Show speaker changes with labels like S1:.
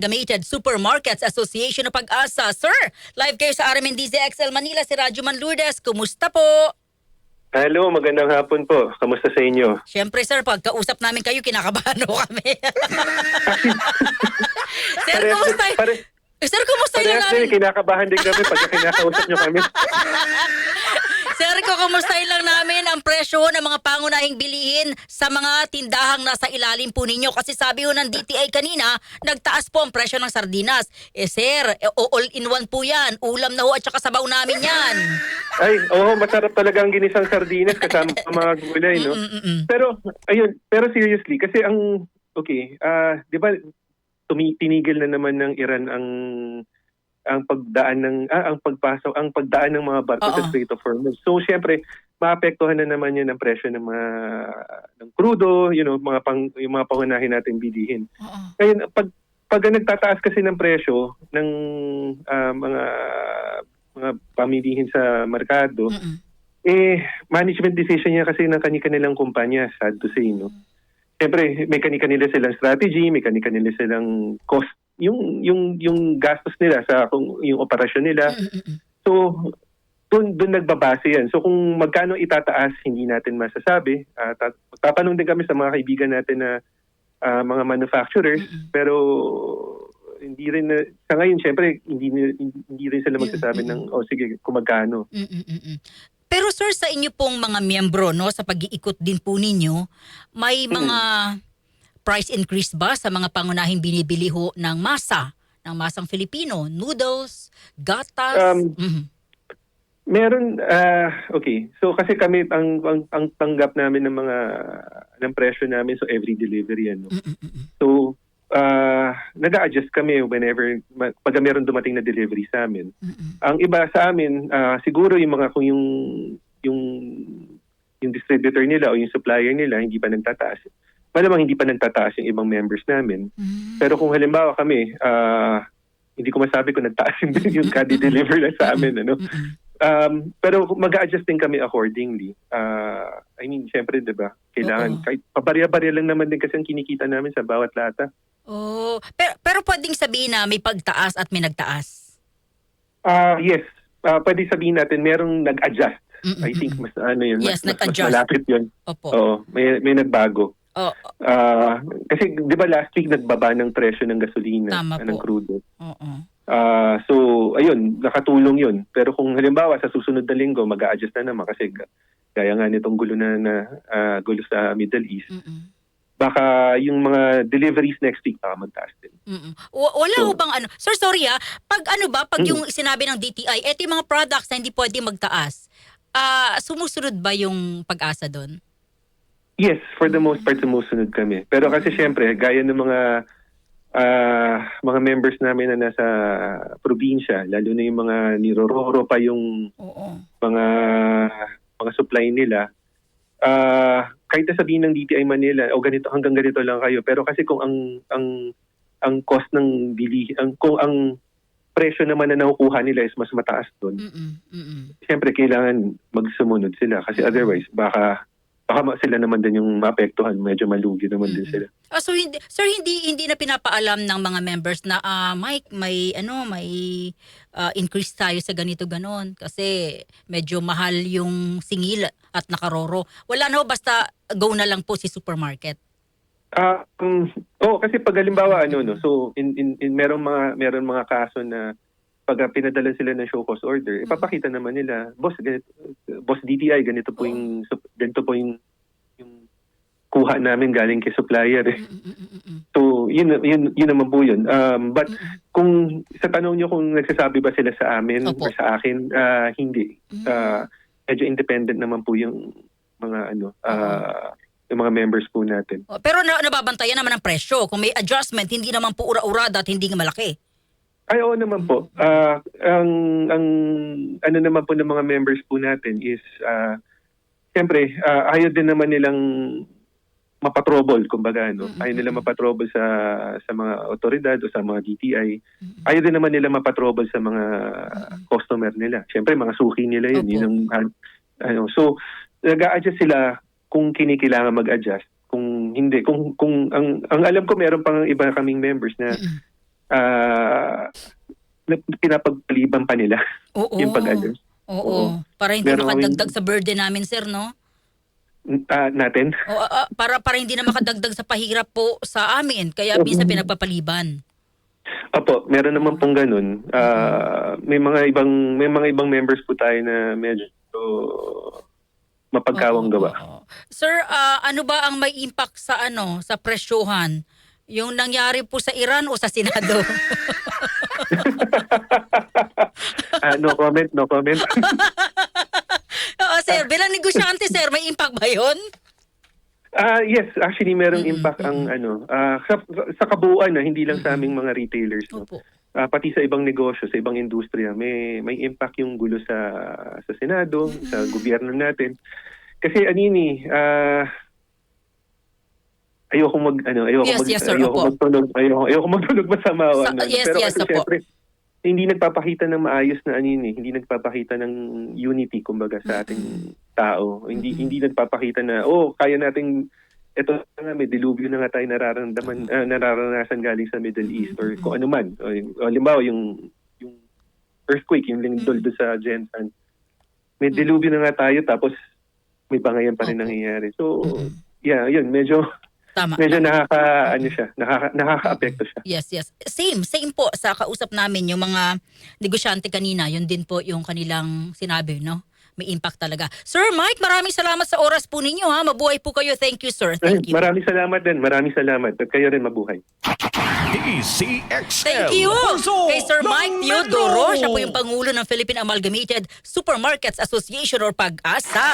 S1: Gamited Supermarkets Association ng Pag-asa. Sir, live kayo sa RMN DZXL Manila, si Radyo Man Lourdes. Kumusta po?
S2: Hello, magandang hapon po. Kamusta sa inyo?
S1: Siyempre sir, pagkausap namin kayo, kinakabahan ho kami. Sir, kumusta? Sir, kumusta yun
S2: Parehas
S1: namin?
S2: din, kinakabahan din kami pag kinakausap nyo kami.
S1: Sir, kumustahin lang namin ang presyo ng mga pangunahing bilihin sa mga tindahang nasa ilalim po ninyo. Kasi sabi ho ng DTI kanina, nagtaas po ang presyo ng sardinas. Sir, all-in-one po yan. Ulam na ho at saka sabaw namin yan.
S2: Ay, oo, masarap talaga ang ginisang sardinas kasama ang mga gulay, no? Pero, ayun, pero seriously, kasi di ba, tinigil na naman ng Iran ang pagdaan ng mga barko sa Strait of Hormuz. So syempre, maapektuhan na naman 'yun ang presyo ng mga ng crudo, yung mga pangunahin nating bilihin. Kaya pag nagtataas kasi ng presyo ng mga pamilihin sa merkado, management decision niya kasi ng kanilang kumpanya, sad to say, no. Syempre, may kani-kanila silang strategy, may kani-kanila silang cost, yung gastos nila sa yung operasyon nila. So, doon nagbabase yan. So, kung magkano itataas, hindi natin masasabi. Tatanong din kami sa mga kaibigan natin na mga manufacturers, pero hindi rin sa ngayon, syempre, hindi rin sila magsasabi ng, sige, kung magkano.
S1: Pero sir, sa inyo pong mga miyembro, no, sa pag-iikot din po ninyo, may mga price increase ba sa mga pangunahing binibili ho ng masang Filipino, noodles, gatas?
S2: Meron, okay. So kasi kami, ang tanggap namin ng presyo namin, so every delivery, ano. So, nag-a-adjust kami whenever, pag meron dumating na delivery sa amin. Ang iba sa amin, siguro kung yung distributor nila o yung supplier nila hindi pa nagtataas. Malamang hindi pa nagtataas yung ibang members namin. Pero kung halimbawa kami, hindi ko masabi kung nagtaas yung kadi-deliver na sa amin, ano. Pero mag-a-adjust din kami accordingly. I mean, syempre, 'di ba? Kailangan kahit pabarya-barya lang naman din kasi ang kinikita namin sa bawat lata.
S1: Pero pwedeng sabihin na may pagtaas at may nagtaas.
S2: Yes. Pwede sabihin natin merong nag-adjust. I think mas yun,
S1: yes,
S2: mas
S1: nag-adjust.
S2: malapit 'yun.
S1: Opo.
S2: Oo, may nagbago. Kasi 'di ba last week nagbaba ng presyo ng gasolina, ng crudo. So, ayun, nakatulong 'yun. Pero kung halimbawa sa susunod na linggo mag-a-adjust na naman kasi gaya nga nitong gulo gulo sa Middle East. Baka yung mga deliveries next week magtaas din.
S1: Wala ho bang ano? Sir, sorry pag yung sinabi ng DTI, eto yung mga products na hindi pwede magtaas, sumusunod ba yung pag-asa doon?
S2: Yes, for the most part sumusunod kami. Pero kasi syempre, gaya ng mga members namin na nasa probinsya, lalo na yung mga nirororo pa yung mga supply nila, kahit na sabihin ng DTI Manila o hanggang ganito lang kayo, pero kasi kung ang cost ng kung ang presyo naman na nakukuha nila is mas mataas doon, siyempre kailangan magsumunod sila kasi otherwise baka sila naman din yung maapektuhan, medyo malugi naman din sila.
S1: So hindi na pinapaalam ng mga members na Mike, may increase tayo sa ganito ganon kasi medyo mahal yung singil at nakaroro. Wala na basta go na lang po si supermarket.
S2: Kasi pag halimbawa so meron mga kaso na pag pinadala sila ng show cause order, ipapakita naman nila, boss DTI, ganito po yung kuha namin galing kay supplier. So, yun naman po yun. But kung sa tanong nyo kung nagsasabi ba sila sa amin or sa akin, hindi. Medyo independent naman po yung mga yung mga members po natin.
S1: Pero nababantayan naman ang presyo. Kung may adjustment, hindi naman po ura-urada at hindi malaki.
S2: Ay, oo naman po. Ang naman po ng mga members po natin is, siyempre, ayaw din naman nilang mapatrouble, kumbaga, no? Ayaw nila mapatrouble sa mga otoridad o sa mga DTI. Ayaw din naman nila mapatrouble sa mga customer nila. Siyempre, mga suki nila yun. So, nag-a-adjust sila kung kinikilangan mag-adjust. Kung hindi, kung ang alam ko, meron pang iba kaming members na pinapagpaliban pa nila
S1: Oo.
S2: yung pag-ano.
S1: Oo. Para hindi
S2: Pero
S1: makadagdag sa burden namin, sir, no?
S2: Natin.
S1: O, para hindi na makadagdag sa pahirap po sa amin. Kaya minsan pinagpapaliban.
S2: Opo, meron naman pong ganun. May mga ibang members po tayo na medyo mapagkawang gawa.
S1: Oo. Sir, ano ba ang may impact sa sa presyohan? Yung nangyari po sa Iran o sa Senado?
S2: No comment, no comment.
S1: Oo, sir. Bilang negosyante, sir, may impact ba yun?
S2: Yes, actually merong impact ang sa kabuuan na hindi lang sa aming mga retailers, no.
S1: Opo.
S2: Pati sa ibang negosyo, sa ibang industriya, may impact yung gulo sa Senado, sa gobyerno natin. Kasi ayoko
S1: Yes, sir, opo.
S2: magtunog masama o ano.
S1: Yes,
S2: Pero
S1: yes,
S2: kasi
S1: opo.
S2: syempre, hindi nagpapakita ng maayos na hindi nagpapakita ng unity kumbaga sa ating tao. Hindi nagpapakita na kaya nating ito nga, may dilubyo na nga tayo nararanasan galing sa Middle East or kung ano man. O halimbawa yung earthquake, yung lindol doon sa Jensan. May dilubyo na nga tayo tapos may bangayan pa rin nangyayari. So, yeah, yun, medyo
S1: Tama.
S2: nakaka-apekto siya.
S1: Yes. Same po sa kausap namin yung mga negosyante kanina. Yun din po yung kanilang sinabi, no? May impact talaga. Sir Mike, maraming salamat sa oras po ninyo, ha. Mabuhay po kayo. Thank you, sir. Thank you.
S2: Maraming salamat din. Maraming salamat. At kayo rin mabuhay.
S3: DZXL.
S1: Thank you
S3: Puso
S1: kay Sir
S3: ng
S1: Mike
S3: Metro.
S1: Teodoro. Siya po yung Pangulo ng Philippine Amalgamated Supermarkets Association or PAG-ASA.